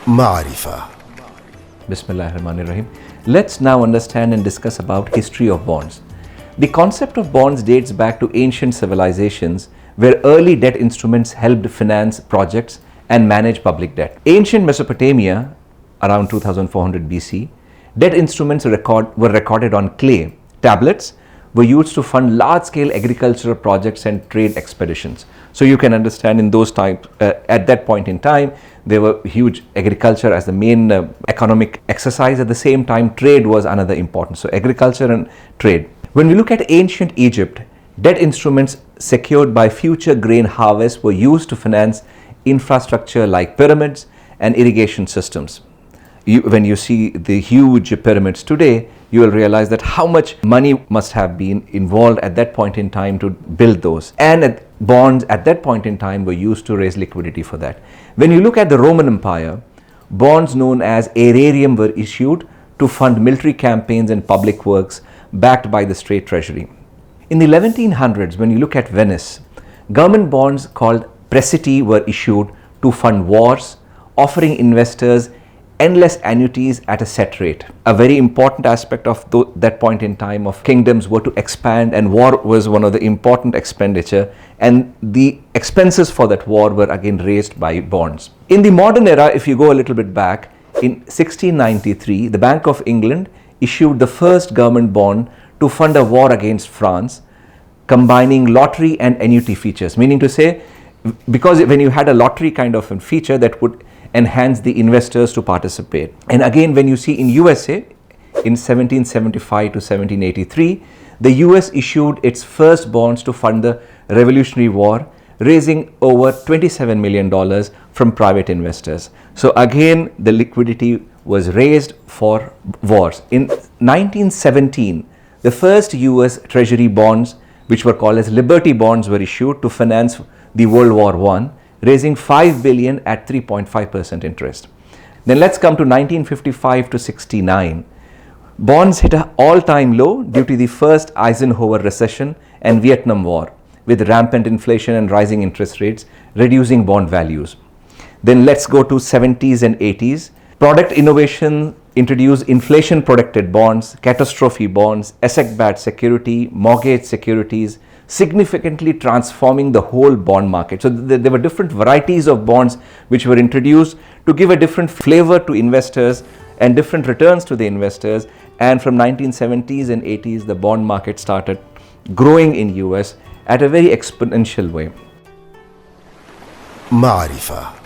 معرفة. Bismillahirrahmanirrahim. Let's now understand and discuss about history of bonds. The concept of bonds dates back to ancient civilizations where early debt instruments helped finance projects and manage public debt. Ancient Mesopotamia, around 2400 BC, debt instruments were recorded on clay tablets, were used to fund large-scale agricultural projects and trade expeditions. So you can understand in those times, at that point in time, there were huge agriculture as the main economic exercise. At the same time, trade was another important. So agriculture and trade. When we look at ancient Egypt, debt instruments secured by future grain harvests were used to finance infrastructure like pyramids and irrigation systems. When you see the huge pyramids today, you will realize that how much money must have been involved at that point in time to build those. And bonds at that point in time were used to raise liquidity for that. When you look at the Roman Empire, bonds known as aerarium were issued to fund military campaigns and public works backed by the state treasury. In the 1100s, when you look at Venice, government bonds called prestiti were issued to fund wars, offering investors endless annuities at a set rate. A very important aspect of that point in time of kingdoms were to expand, and war was one of the important expenditure, and the expenses for that war were again raised by bonds. In the modern era, if you go a little bit back, in 1693, the Bank of England issued the first government bond to fund a war against France, combining lottery and annuity features, meaning to say, because when you had a lottery kind of a feature, that would enhance the investors to participate. And again, when you see in USA, in 1775 to 1783, the US issued its first bonds to fund the Revolutionary War, raising over $27 million from private investors. So again, the liquidity was raised for wars. In 1917, the first US Treasury bonds, which were called as Liberty bonds, were issued to finance the World War I, raising $5 billion at 3.5% interest. Then let's come to 1955 to 69. Bonds hit an all-time low due to the first Eisenhower recession and Vietnam War, with rampant inflation and rising interest rates, reducing bond values. Then let's go to 70s and 80s. Product innovation introduced inflation-protected bonds, catastrophe bonds, asset-backed security, mortgage securities, significantly transforming the whole bond market. So there were different varieties of bonds which were introduced to give a different flavor to investors and different returns to the investors. And from 1970s and 80s, the bond market started growing in US at a very exponential way. معرفة.